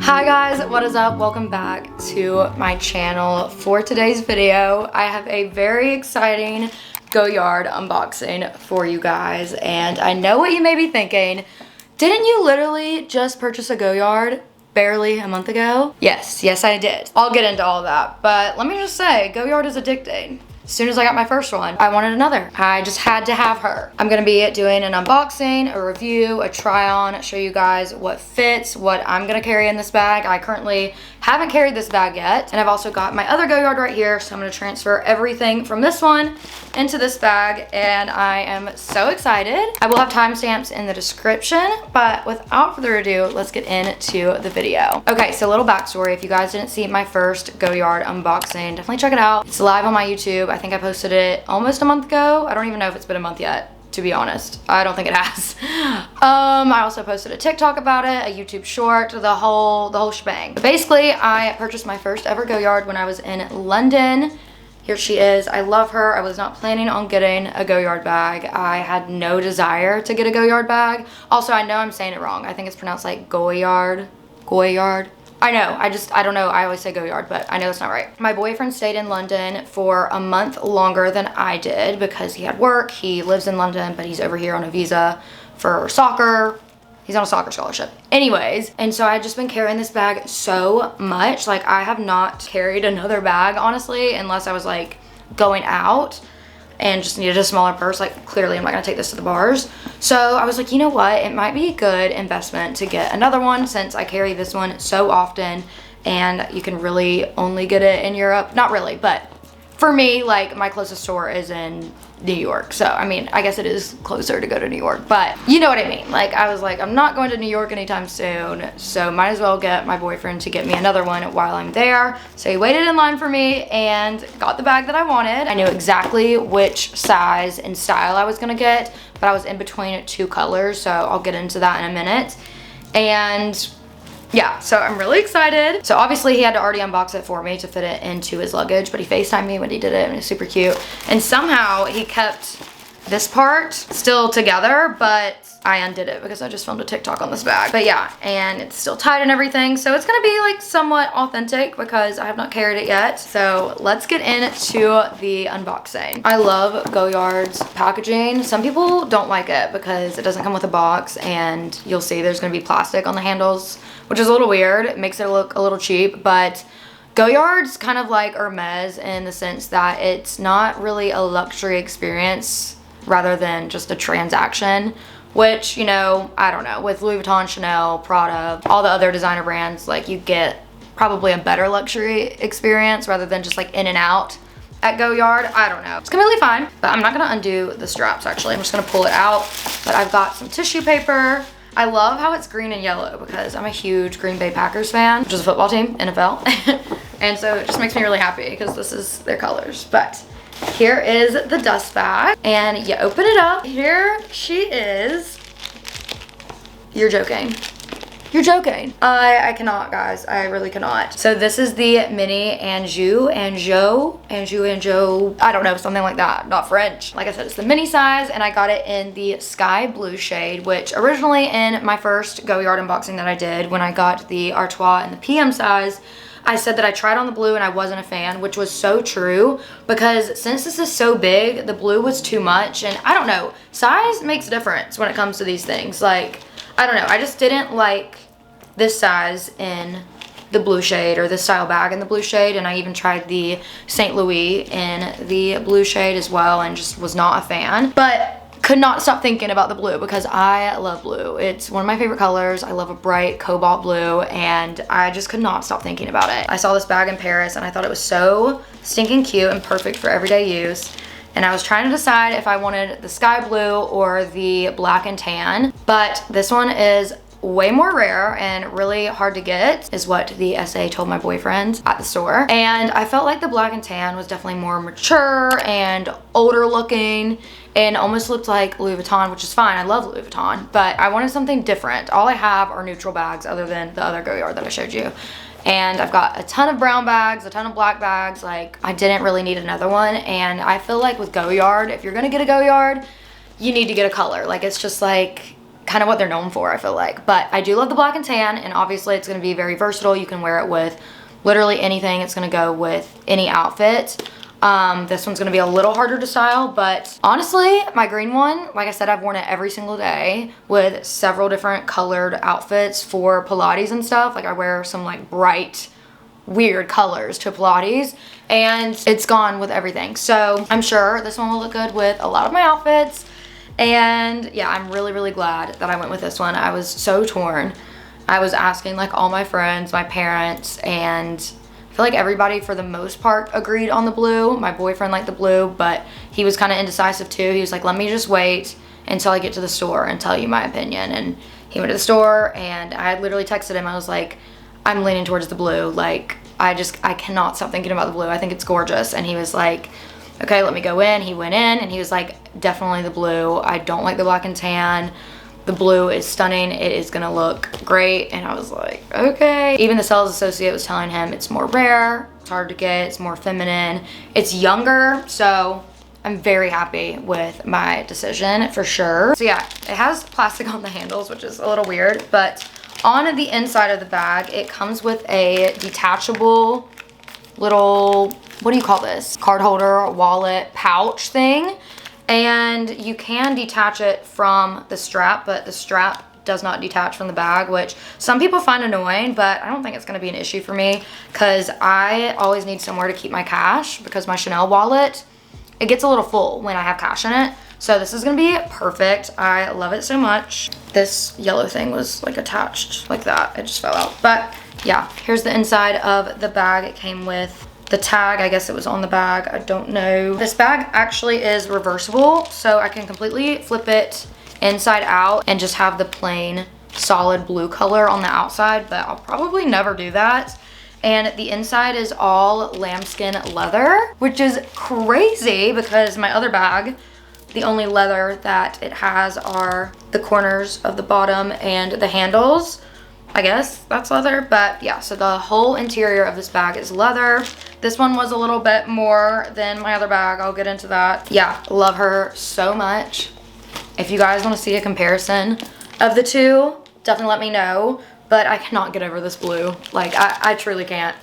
Hi guys, what is up? Welcome back to my channel. For today's video, I have a very exciting Goyard unboxing for you guys. And I know what you may be thinking. Didn't you literally just purchase a Goyard barely a month ago? Yes I did. I'll get into all of that. But let me just say, Goyard is addicting. As soon as I got my first one, I wanted another. I just had to have her. I'm gonna be doing an unboxing, a review, a try on, show you guys what fits, what I'm gonna carry in this bag. I currently haven't carried this bag yet. And I've also got my other Goyard right here. So I'm gonna transfer everything from this one into this bag. And I am so excited. I will have timestamps in the description, but without further ado, let's get into the video. Okay, so a little backstory. If you guys didn't see my first Goyard unboxing, definitely check it out. It's live on my YouTube. I think I posted it almost a month ago. I don't even know if it's been a month yet, to be honest. I don't think it has. I also posted a TikTok about it, a YouTube short, the whole shebang. But basically, I purchased my first ever Goyard when I was in London. Here she is. I love her. I was not planning on getting a Goyard bag. I had no desire to get a Goyard bag. Also, I know I'm saying it wrong. I think it's pronounced like Goyard. I know, I don't know, I always say Goyard, but I know that's not right. My boyfriend stayed in London for a month longer than I did because he had work. He lives in London, but he's over here on a visa for soccer. He's on a soccer scholarship. Anyways, and so I've just been carrying this bag so much. Like, I have not carried another bag, honestly, unless I was like going out and just needed a smaller purse. Like, clearly I'm not gonna take this to the bars. So I was like, you know what, it might be a good investment to get another one since I carry this one so often and you can really only get it in Europe. Not really, but for me, like, my closest store is in New York. So, I mean, I guess it is closer to go to New York, but you know what I mean. Like, I was like, I'm not going to New York anytime soon, so might as well get my boyfriend to get me another one while I'm there. So he waited in line for me and got the bag that I wanted. I knew exactly which size and style I was gonna get, but I was in between two colors, so I'll get into that in a minute. And yeah, so I'm really excited. So obviously he had to already unbox it for me to fit it into his luggage, but he FaceTimed me when he did it and it was super cute. And somehow he kept this part still together, but I undid it because I just filmed a TikTok on this bag. But yeah, and it's still tight and everything. So it's gonna be like somewhat authentic because I have not carried it yet. So let's get into the unboxing. I love Goyard's packaging. Some people don't like it because it doesn't come with a box and you'll see there's gonna be plastic on the handles, which is a little weird. It makes it look a little cheap, but Goyard's kind of like Hermes in the sense that it's not really a luxury experience rather than just a transaction, which, you know, I don't know, with Louis Vuitton, Chanel, Prada, all the other designer brands, like, you get probably a better luxury experience rather than just like in and out at Goyard. I don't know. It's completely fine, but I'm not gonna undo the straps actually. I'm just gonna pull it out, but I've got some tissue paper. I love how it's green and yellow because I'm a huge Green Bay Packers fan, which is a football team, NFL. And so it just makes me really happy because this is their colors. But here is the dust bag and you open it up. Here she is. You're joking. You're joking. I cannot, guys. I really cannot. So this is the Mini Anjou. I don't know, something like that. Not French. Like I said, it's the mini size, and I got it in the sky blue shade, which originally in my first Goyard unboxing that I did, when I got the Artois in the PM size, I said that I tried on the blue and I wasn't a fan, which was so true because since this is so big, the blue was too much. And I don't know, size makes a difference when it comes to these things. Like, I don't know, I just didn't like this size in the blue shade or this style bag in the blue shade, and I even tried the St. Louis in the blue shade as well and just was not a fan, but could not stop thinking about the blue because I love blue. It's one of my favorite colors. I love a bright cobalt blue and I just could not stop thinking about it. I saw this bag in Paris and I thought it was so stinking cute and perfect for everyday use. And I was trying to decide if I wanted the sky blue or the black and tan, but this one is way more rare and really hard to get, is what the SA told my boyfriend at the store. And I felt like the black and tan was definitely more mature and older looking and almost looked like Louis Vuitton, which is fine. I love Louis Vuitton, but I wanted something different. All I have are neutral bags other than the other Goyard that I showed you. And I've got a ton of brown bags, a ton of black bags. Like, I didn't really need another one. And I feel like with Goyard, if you're gonna get a Goyard, you need to get a color. Like, it's just like, kind of what they're known for, I feel like. But I do love the black and tan, and obviously it's going to be very versatile. You can wear it with literally anything. It's going to go with any outfit. This one's going to be a little harder to style, but honestly, my green one, like I said, I've worn it every single day with several different colored outfits for Pilates and stuff. Like I wear some like bright, weird colors to Pilates, and it's gone with everything. So I'm sure this one will look good with a lot of my outfits. And yeah, I'm really, really glad that I went with this one. I was so torn. I was asking like all my friends, my parents, and I feel like everybody for the most part agreed on the blue. My boyfriend liked the blue, but he was kind of indecisive too. He was like, let me just wait until I get to the store and tell you my opinion. And he went to the store, and I had literally texted him. I was like, I'm leaning towards the blue. Like, I cannot stop thinking about the blue. I think it's gorgeous. And he was like, okay, let me go in. He went in, and he was like, definitely the blue. I don't like the black and tan. The blue is stunning. It is gonna look great. And I was like, okay. Even the sales associate was telling him it's more rare, it's hard to get, it's more feminine, it's younger. So I'm very happy with my decision for sure. So yeah, it has plastic on the handles, which is a little weird, but on the inside of the bag, it comes with a detachable little, what do you call this? Card holder, wallet, pouch thing. And you can detach it from the strap, but the strap does not detach from the bag, which some people find annoying, but I don't think it's gonna be an issue for me because I always need somewhere to keep my cash because my Chanel wallet, it gets a little full when I have cash in it. So this is gonna be perfect. I love it so much. This yellow thing was like attached like that. It just fell out. But yeah, here's the inside of the bag. It came with the tag, I guess it was on the bag, I don't know. This bag actually is reversible, so I can completely flip it inside out and just have the plain solid blue color on the outside, but I'll probably never do that. And the inside is all lambskin leather, which is crazy because my other bag, the only leather that it has are the corners of the bottom and the handles. I guess that's leather, but yeah, so the whole interior of this bag is leather. This one was a little bit more than my other bag. I'll get into that. Yeah, love her so much. If you guys want to see a comparison of the two, definitely let me know, but I cannot get over this blue. Like, I truly can't.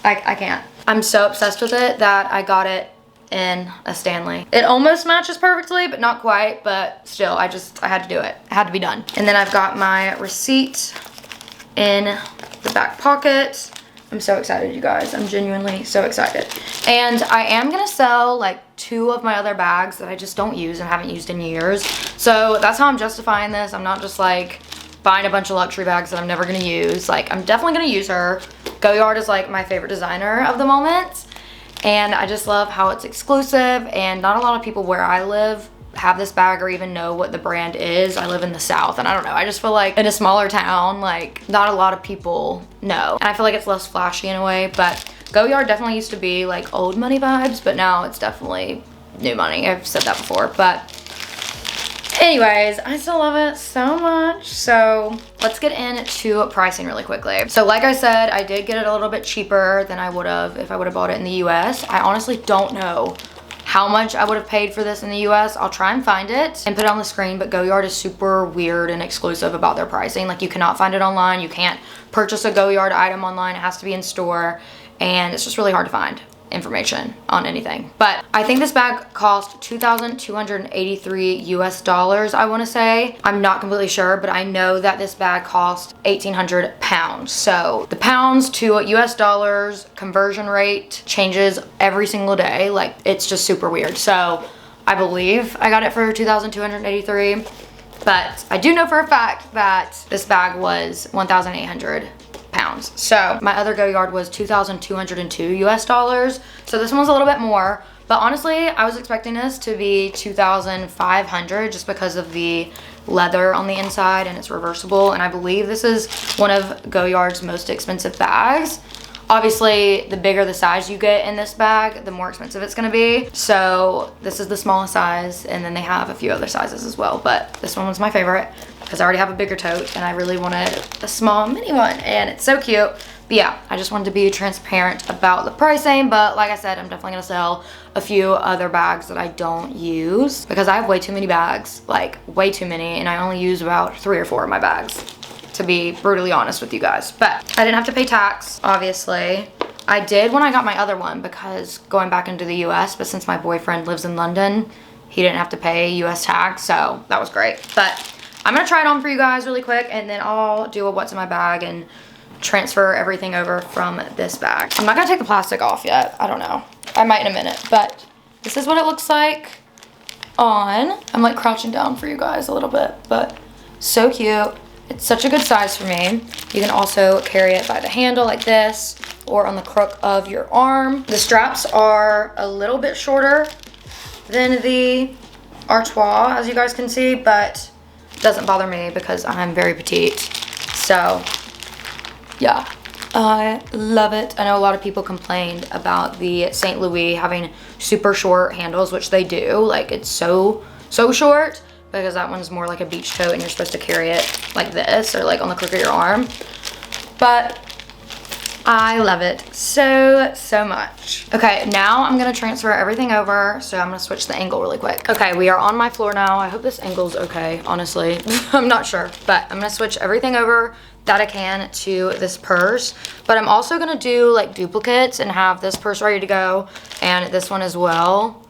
I can't. I'm so obsessed with it that I got it in a Stanley. It almost matches perfectly, but not quite, but still, I had to do it. It had to be done. And then I've got my receipt in the back pocket. I'm so excited, you guys. I'm genuinely so excited. And I am gonna sell like 2 of my other bags that I just don't use and haven't used in years. So that's how I'm justifying this. I'm not just like buying a bunch of luxury bags that I'm never gonna use. Like, I'm definitely gonna use her. Goyard is like my favorite designer of the moment. And I just love how it's exclusive, and not a lot of people where I live have this bag or even know what the brand is. I live in the South, and I don't know, I just feel like in a smaller town, like not a lot of people know. And I feel like it's less flashy in a way, but Goyard definitely used to be like old money vibes, but now it's definitely new money. I've said that before, but anyways, I still love it so much. So let's get into pricing really quickly. So like I said, I did get it a little bit cheaper than I would have if I would have bought it in the US. I honestly don't know how much I would have paid for this in the US. I'll try and find it and put it on the screen, but Goyard is super weird and exclusive about their pricing. Like, you cannot find it online. You can't purchase a Goyard item online. It has to be in store, and it's just really hard to find information on anything. But I think this bag cost $2,283 US, I want to say. I'm not completely sure, but I know that this bag cost 1,800 pounds. So the pounds to US dollars conversion rate changes every single day. Like, it's just super weird. So I believe I got it for 2,283, but I do know for a fact that this bag was 1,800 pounds. So my other Goyard was 2,202 US dollars. So this one was a little bit more, but honestly, I was expecting this to be 2,500 just because of the leather on the inside, and it's reversible. And I believe this is one of Goyard's most expensive bags. Obviously, the bigger the size you get in this bag, the more expensive it's gonna be. So this is the smallest size, and then they have a few other sizes as well, but this one was my favorite because I already have a bigger tote and I really wanted a small mini one, and it's so cute. But yeah, I just wanted to be transparent about the pricing, but like I said, I'm definitely gonna sell a few other bags that I don't use because I have way too many bags, like way too many, and I only use about 3 or 4 of my bags, to be brutally honest with you guys. But I didn't have to pay tax, obviously. I did when I got my other one because going back into the US, but since my boyfriend lives in London, he didn't have to pay US tax, so that was great. But I'm gonna try it on for you guys really quick, and then I'll do a what's in my bag and transfer everything over from this bag. I'm not gonna take the plastic off yet. I don't know. I might in a minute, but this is what it looks like on. I'm like crouching down for you guys a little bit, but so cute. It's such a good size for me. You can also carry it by the handle like this or on the crook of your arm. The straps are a little bit shorter than the Artois, as you guys can see, but it doesn't bother me because I'm very petite. So yeah, I love it. I know a lot of people complained about the St. Louis having super short handles, which they do. Like, it's so short, because that one's more like a beach coat and you're supposed to carry it like this or like on the crook of your arm. But I love it so much. Okay, now I'm gonna transfer everything over. So I'm gonna switch the angle really quick. Okay, we are on my floor now. I hope this angle's okay, honestly. I'm not sure, but I'm gonna switch everything over that I can to this purse. But I'm also gonna do like duplicates and have this purse ready to go and this one as well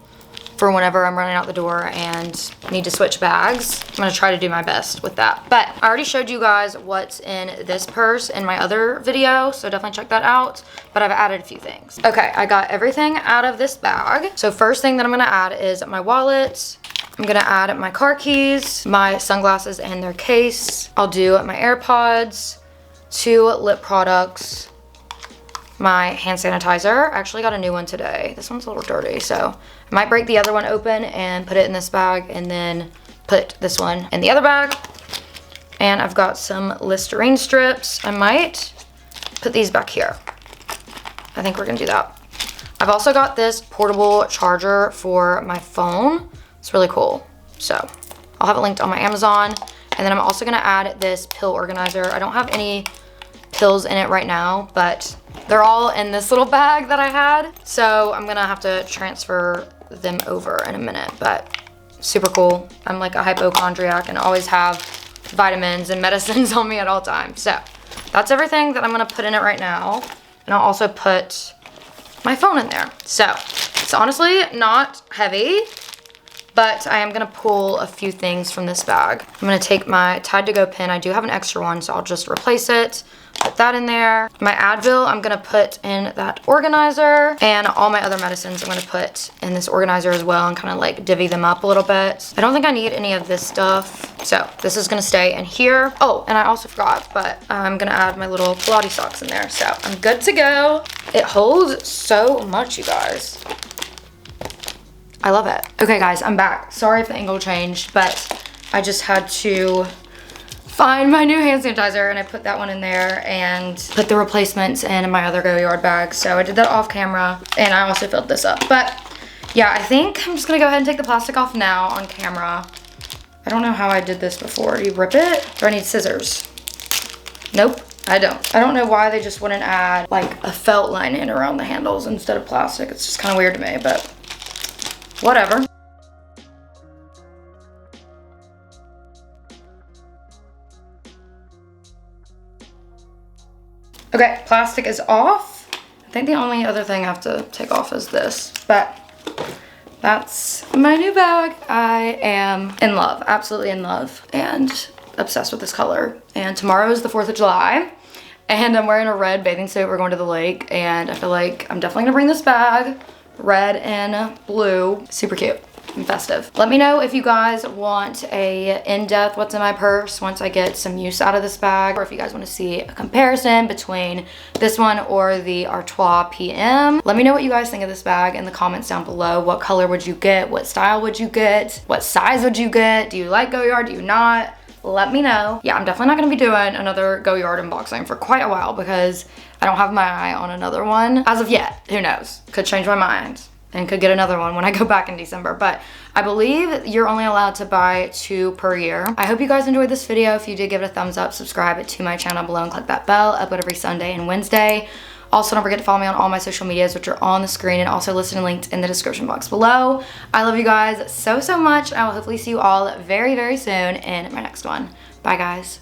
for whenever I'm running out the door and need to switch bags. I'm gonna try to do my best with that. But I already showed you guys what's in this purse in my other video, so definitely check that out. But I've added a few things. Okay, I got everything out of this bag. So first thing that I'm gonna add is my wallet. I'm gonna add my car keys, my sunglasses and their case. I'll do my AirPods, 2 lip products, my hand sanitizer. I actually got a new one today. This one's a little dirty, so I might break the other one open and put it in this bag and then put this one in the other bag. And I've got some Listerine strips. I might put these back here. I think we're gonna do that. I've also got this portable charger for my phone. It's really cool. So I'll have it linked on my Amazon. And then I'm also gonna add this pill organizer. I don't have any pills in it right now, but they're all in this little bag that I had. So I'm gonna have to transfer them over in a minute, but super cool. I'm like a hypochondriac and always have vitamins and medicines on me at all times. So that's everything that I'm gonna put in it right now. And I'll also put my phone in there. So it's honestly not heavy, but I am gonna pull a few things from this bag. I'm gonna take my Tide to Go pen. I do have an extra one, so I'll just replace it. Put that in there. My Advil, I'm gonna put in that organizer, and all my other medicines I'm gonna put in this organizer as well and kind of like divvy them up a little bit. I don't think I need any of this stuff, so this is gonna stay in here. Oh, and I also forgot, but I'm gonna add my little Pilates socks in there, so I'm good to go. It holds so much, you guys. I love it. Okay guys, I'm back. Sorry if the angle changed, but I just had to find my new hand sanitizer and I put that one in there and put the replacements in my other Goyard bag. So I did that off camera and I also filled this up. But yeah, I think I'm just gonna go ahead and take the plastic off now on camera. I don't know how I did this before. Do you rip it? Do I need scissors? Nope, I don't. I don't know why they just wouldn't add like a felt lining around the handles instead of plastic. It's just kind of weird to me, but whatever. Okay, plastic is off. I think the only other thing I have to take off is this, but that's my new bag. I am in love, absolutely in love, and obsessed with this color. And tomorrow is the 4th of July, and I'm wearing a red bathing suit. We're going to the lake, and I feel like I'm definitely gonna bring this bag. Red and blue, super cute and festive. Let me know if you guys want a in-depth what's in my purse once I get some use out of this bag, or if you guys want to see a comparison between this one or the Artois PM. Let me know what you guys think of this bag in the comments down below. What color would you get? What style would you get? What size would you get? Do you like Goyard? Do you not? Let me know. Yeah, I'm definitely not gonna be doing another Goyard unboxing for quite a while because I don't have my eye on another one as of yet. Who knows? Could change my mind and could get another one when I go back in December. But I believe you're only allowed to buy 2 per year. I hope you guys enjoyed this video. If you did, give it a thumbs up, subscribe to my channel below and click that bell. I upload every Sunday and Wednesday. Also, don't forget to follow me on all my social medias, which are on the screen and also listed and linked in the description box below. I love you guys so, so much. I will hopefully see you all very, very soon in my next one. Bye, guys.